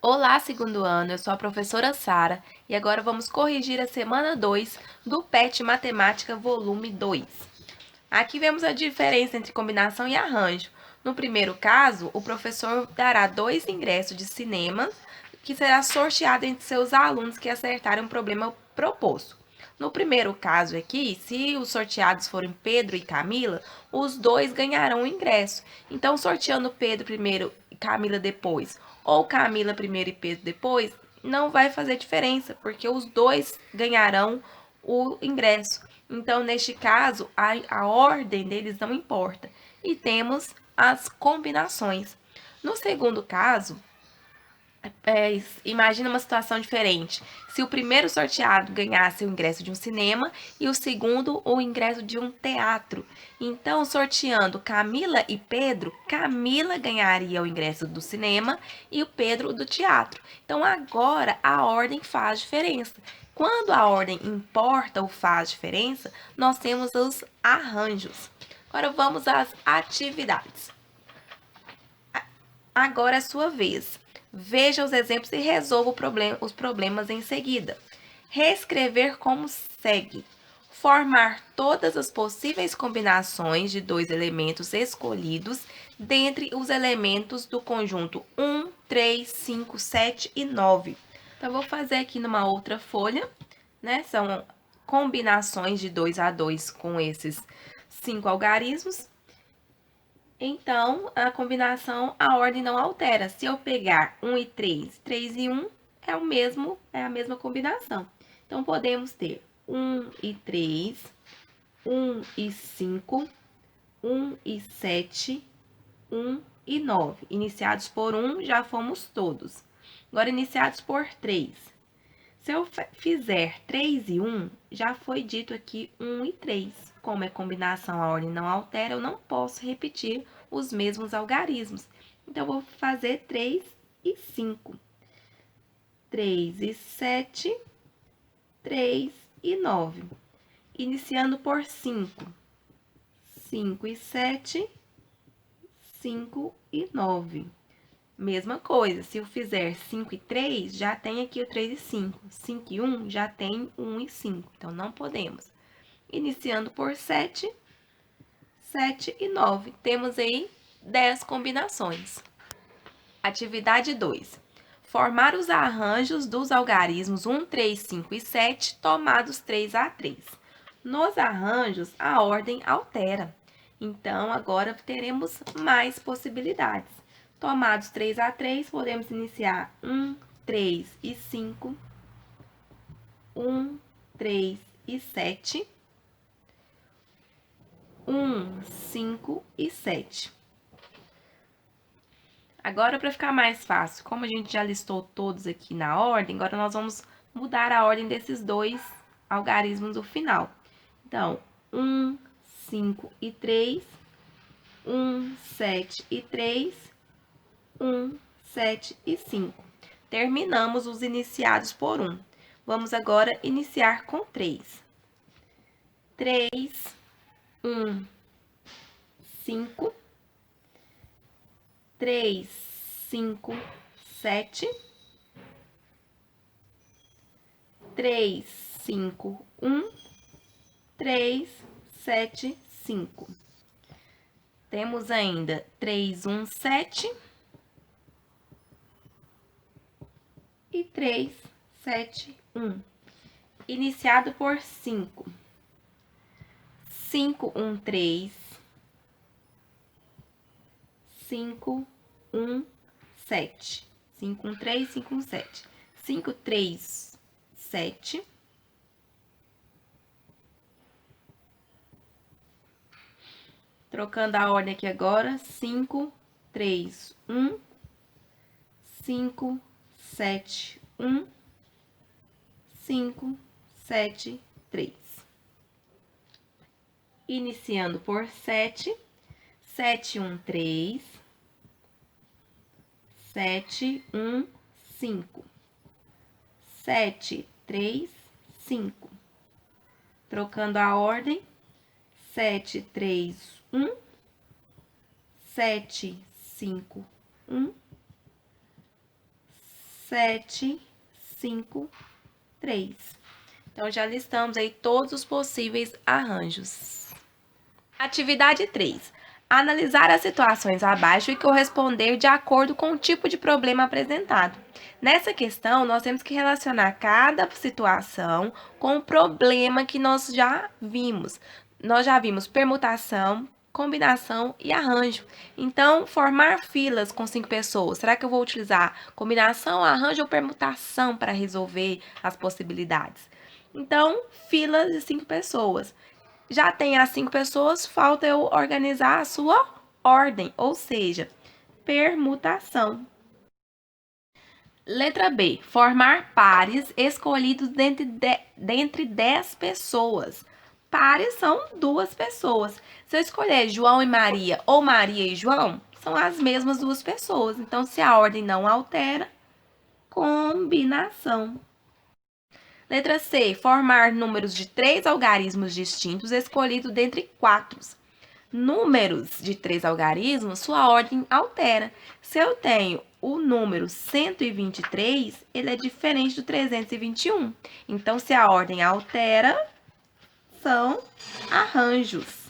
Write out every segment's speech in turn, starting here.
Olá, segundo ano, eu sou a professora Sara e agora vamos corrigir a semana 2 do PET Matemática volume 2. Aqui vemos a diferença entre combinação e arranjo. No primeiro caso, o professor dará 2 ingressos de cinema que será sorteado entre seus alunos que acertarem o problema proposto. No primeiro caso aqui, se os sorteados forem Pedro e Camila, os dois ganharão o ingresso. Então, sorteando Pedro primeiro e Camila depois, ou Camila primeiro e Pedro depois, não vai fazer diferença, porque os dois ganharão o ingresso. Então, neste caso, a ordem deles não importa. E temos as combinações. No segundo caso, imagina uma situação diferente. Se o primeiro sorteado ganhasse o ingresso de um cinema e o segundo o ingresso de um teatro. Então, sorteando Camila e Pedro, Camila ganharia o ingresso do cinema e o Pedro do teatro. Então, agora a ordem faz diferença. Quando a ordem importa ou faz diferença, nós temos os arranjos. Agora vamos às atividades. Agora é sua vez. Veja os exemplos e resolva os problemas em seguida. Reescrever como segue: formar todas as possíveis combinações de dois elementos escolhidos dentre os elementos do conjunto 1, 3, 5, 7 e 9. Então, eu vou fazer aqui numa outra folha, né? São combinações de 2 a 2 com esses 5 algarismos. Então, a combinação, a ordem não altera. Se eu pegar 1 e 3, 3 e 1 é a mesma combinação. Então, podemos ter 1 e 3, 1 e 5, 1 e 7, 1 e 9. Iniciados por 1, já fomos todos. Agora, iniciados por 3. Se eu fizer 3 e 1, já foi dito aqui 1 e 3. Como é combinação, a ordem não altera, eu não posso repetir os mesmos algarismos. Então, eu vou fazer 3 e 5. 3 e 7, 3 e 9. Iniciando por 5. 5 e 7, 5 e 9. Mesma coisa, se eu fizer 5 e 3, já tem aqui o 3 e 5. 5 e 1, já tem 1 e 5. Então, não podemos. Iniciando por 7, 7 e 9. Temos aí 10 combinações. Atividade 2. Formar os arranjos dos algarismos 1, 3, 5 e 7, tomados 3 a 3. Nos arranjos, a ordem altera. Então, agora teremos mais possibilidades. Tomados 3 a 3, podemos iniciar 1, 3 e 5, 1, 3 e 7, 1, 5 e 7. Agora, para ficar mais fácil, como a gente já listou todos aqui na ordem, agora nós vamos mudar a ordem desses dois algarismos do final. Então, 1, 5 e 3, 1, 7 e 3, 1, 7 e 5. Terminamos os iniciados por 1. Vamos agora iniciar com 3. 3, 1, 5, 3, 5, 7, 3, 5, 1, 3, 7, 5. Temos ainda 3, 1, 7 e 3, 7, 1. Iniciado por 5. 5, 1, 3, 5, 1, 7. 5, 1, 3, 5, 1, 7. 5, 3, 7. Trocando a ordem aqui agora. 5, 3, 1. 5, 7, 1. 5, 7, 3. Iniciando por 7. 7, 1, 3. 7, 1, 5. 7, 3, 5. Trocando a ordem. 7, 3, 1. 7, 5, 1. 7, 5, 3. Então, já listamos aí todos os possíveis arranjos. Atividade 3. Analisar as situações abaixo e corresponder de acordo com o tipo de problema apresentado. Nessa questão, nós temos que relacionar cada situação com o problema que nós já vimos. Nós já vimos permutação, combinação e arranjo. Então, formar filas com 5 pessoas. Será que eu vou utilizar combinação, arranjo ou permutação para resolver as possibilidades? Então, filas de 5 pessoas. Já tem as 5 pessoas, falta eu organizar a sua ordem, ou seja, permutação. Letra B. Formar pares escolhidos dentre 10 pessoas. Pares são 2 pessoas. Se eu escolher João e Maria ou Maria e João, são as mesmas 2 pessoas. Então, se a ordem não altera, combinação. Letra C. Formar números de 3 algarismos distintos escolhidos dentre 4. Números de 3 algarismos, sua ordem altera. Se eu tenho o número 123, ele é diferente do 321. Então, se a ordem altera, são arranjos.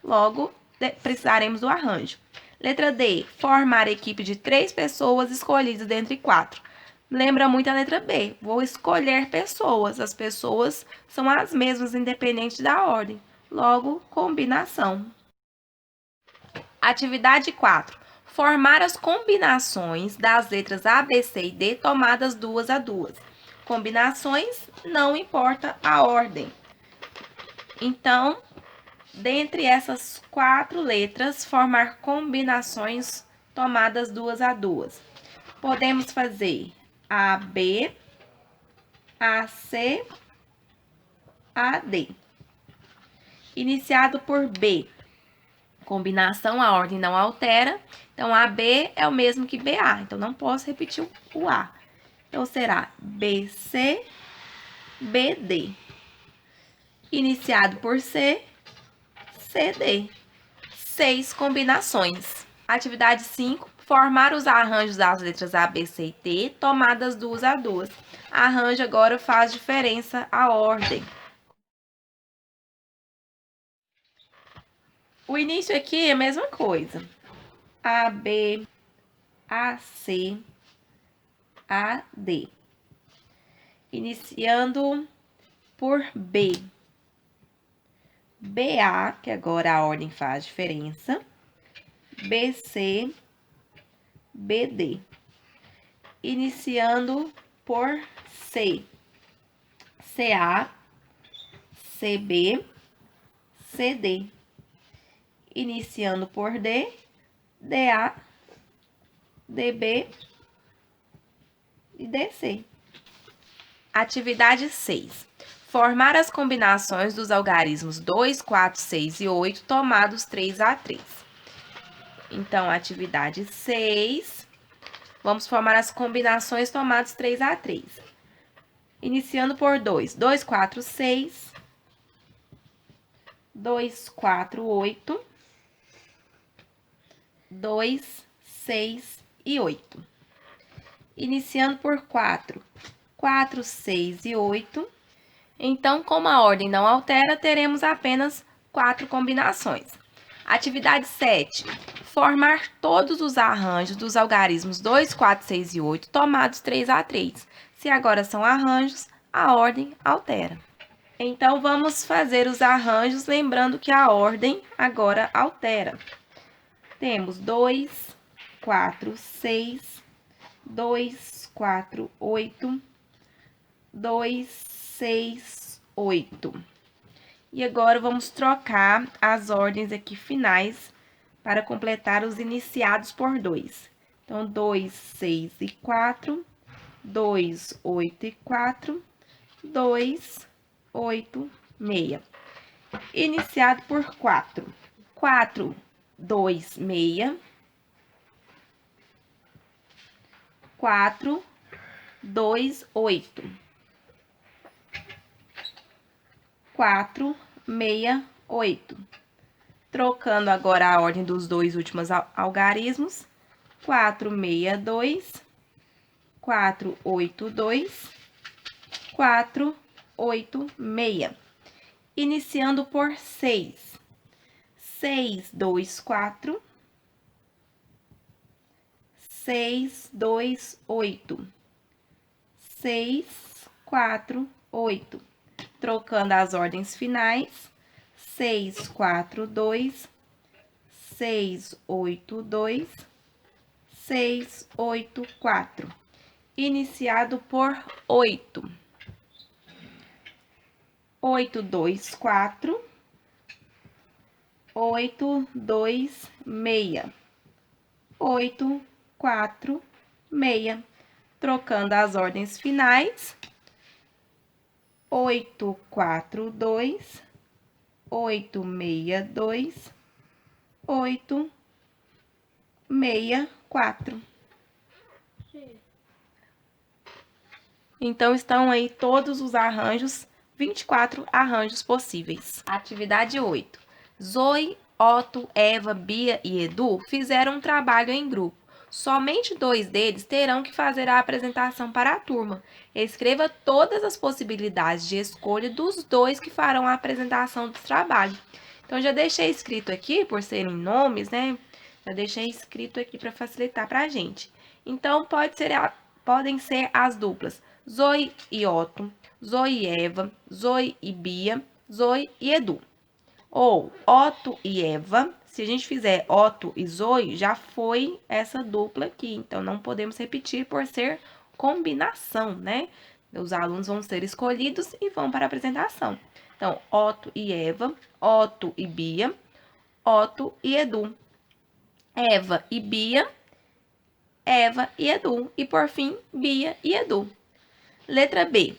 Logo, precisaremos do arranjo. Letra D. Formar equipe de 3 pessoas escolhidas dentre 4. Lembra muito a letra B. Vou escolher pessoas. As pessoas são as mesmas, independente da ordem. Logo, combinação. Atividade 4. Formar as combinações das letras A, B, C e D tomadas 2 a 2. Combinações, não importa a ordem. Então, dentre essas 4 letras, formar combinações tomadas 2 a 2. Podemos fazer AB, AC, AD. Iniciado por B. Combinação, a ordem não altera. Então, AB é o mesmo que BA. Então, não posso repetir o A. Então, será BC, BD. Iniciado por C, CD. 6 combinações. Atividade 5. Formar os arranjos das letras A, B, C e T, tomadas 2 a 2. Arranjo agora faz diferença a ordem. O início aqui é a mesma coisa. A, B, A, C, A, D. Iniciando por B. BA, que agora a ordem faz diferença. BC, BD. Iniciando por C. CA, CB, CD. Iniciando por D, DA, DB e DC. Atividade 6. Formar as combinações dos algarismos 2, 4, 6 e 8 tomados 3 a 3. Então, atividade 6. Vamos formar as combinações tomadas 3 a 3. Iniciando por 2. 2, 4, 6. 2, 4, 8. 2, 6 e 8. Iniciando por 4. 4, 6 e 8. Então, como a ordem não altera, teremos apenas 4 combinações. Atividade 7. Formar todos os arranjos dos algarismos 2, 4, 6 e 8 tomados 3 a 3. Se agora são arranjos, a ordem altera. Então, vamos fazer os arranjos, lembrando que a ordem agora altera. Temos 2, 4, 6, 2, 4, 8, 2, 6, 8. E agora, vamos trocar as ordens aqui finais para completar os iniciados por 2. Então, 2, 6 e 4, 2, 8 e 4, 2, 8, 6. Iniciado por 4. 4, 2, 6. 4, 2, 8. 4, 6, 8. Trocando agora a ordem dos dois últimos algarismos. 4, 6, 2. 4, 8, 2, 4, 8, 6. Iniciando por 6. 6, 2, 4. 6, 2, 8. 6, 4, 8. Trocando as ordens finais. 6, 4, 2. 6, 8, 2. 6, 8, 4. Iniciado por 8. 8, 2, 4. 8, 2, 6. 8, 4, 6. Trocando as ordens finais. 8, 4, 2. 8, 6, 2. 8, 6, 4. Então, estão aí todos os arranjos, 24 arranjos possíveis. Atividade 8. Zoe, Otto, Eva, Bia e Edu fizeram um trabalho em grupo. Somente 2 deles terão que fazer a apresentação para a turma. Escreva todas as possibilidades de escolha dos 2 que farão a apresentação do trabalho. Então, já deixei escrito aqui, por serem nomes, né? Já deixei escrito aqui para facilitar para a gente. Então, podem ser as duplas Zoe e Otto, Zoe e Eva, Zoe e Bia, Zoe e Edu. Ou Otto e Eva, se a gente fizer Otto e Zoe, já foi essa dupla aqui. Então, não podemos repetir por ser combinação, né? Os alunos vão ser escolhidos e vão para a apresentação. Então, Otto e Eva, Otto e Bia, Otto e Edu. Eva e Bia, Eva e Edu. E, por fim, Bia e Edu. Letra B.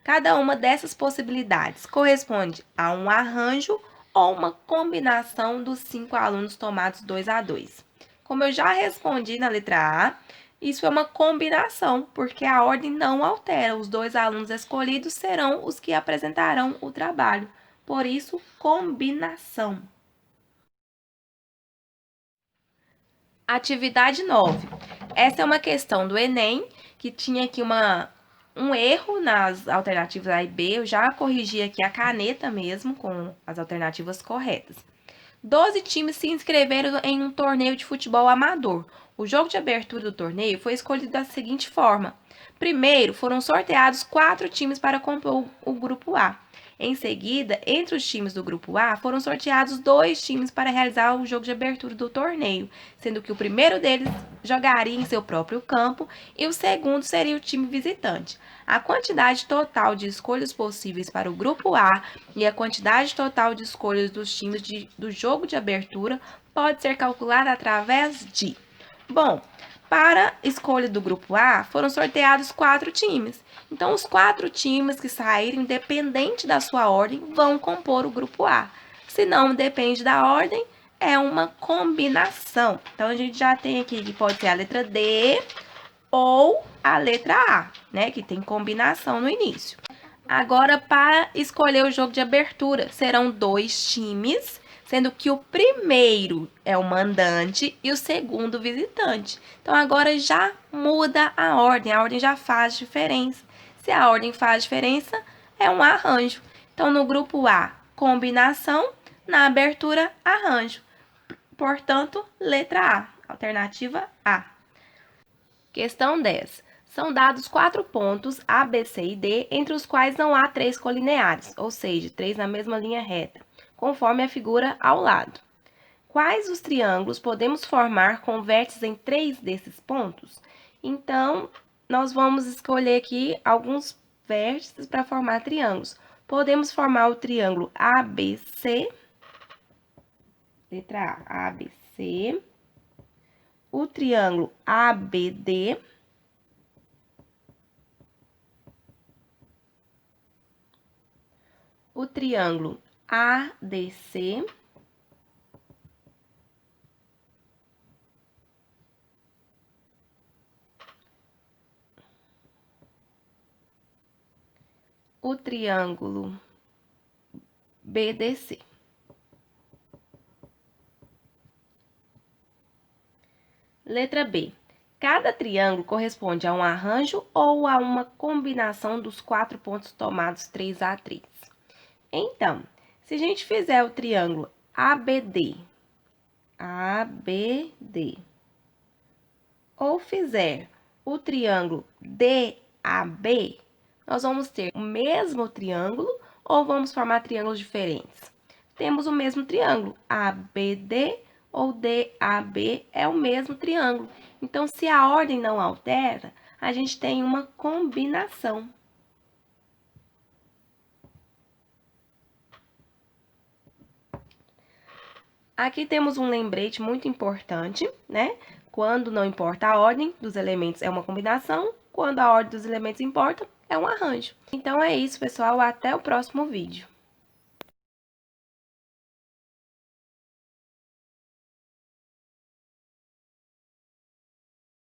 Cada uma dessas possibilidades corresponde a um arranjo ou uma combinação dos 5 alunos tomados 2 a 2. Como eu já respondi na letra A, isso é uma combinação, porque a ordem não altera. Os 2 alunos escolhidos serão os que apresentarão o trabalho. Por isso, combinação. Atividade 9. Essa é uma questão do Enem, que tinha aqui um erro nas alternativas A e B. Eu já corrigi aqui a caneta mesmo, com as alternativas corretas. 12 times se inscreveram em um torneio de futebol amador. O jogo de abertura do torneio foi escolhido da seguinte forma. Primeiro, foram sorteados 4 times para compor o grupo A. Em seguida, entre os times do grupo A, foram sorteados 2 times para realizar o jogo de abertura do torneio, sendo que o primeiro deles jogaria em seu próprio campo e o segundo seria o time visitante. A quantidade total de escolhas possíveis para o grupo A e a quantidade total de escolhas dos times do jogo de abertura pode ser calculada através de... Bom, para a escolha do grupo A, foram sorteados 4 times. Então, os 4 times que saírem, independente da sua ordem, vão compor o grupo A. Se não depende da ordem, é uma combinação. Então, a gente já tem aqui que pode ser a letra D ou a letra A, né? Que tem combinação no início. Agora, para escolher o jogo de abertura, serão 2 times, sendo que o primeiro é o mandante e o segundo o visitante. Então, agora já muda a ordem já faz diferença. Se a ordem faz diferença, é um arranjo. Então, no grupo A, combinação, na abertura, arranjo. Portanto, letra A, alternativa A. Questão 10. São dados 4 pontos A, B, C e D, entre os quais não há 3 colineares, ou seja, 3 na mesma linha reta, conforme a figura ao lado. Quais os triângulos podemos formar com vértices em 3 desses pontos? Então, nós vamos escolher aqui alguns vértices para formar triângulos. Podemos formar o triângulo ABC, letra A, ABC, o triângulo ABD, o triângulo ADC, o triângulo BDC. Letra B. Cada triângulo corresponde a um arranjo ou a uma combinação dos 4 pontos tomados 3 a 3. Então, se a gente fizer o triângulo ABD, ou fizer o triângulo DAB, nós vamos ter o mesmo triângulo ou vamos formar triângulos diferentes? Temos o mesmo triângulo, ABD ou DAB é o mesmo triângulo. Então, se a ordem não altera, a gente tem uma combinação. Aqui temos um lembrete muito importante, né? Quando não importa a ordem dos elementos, é uma combinação. Quando a ordem dos elementos importa, é um arranjo. Então, é isso, pessoal. Até o próximo vídeo.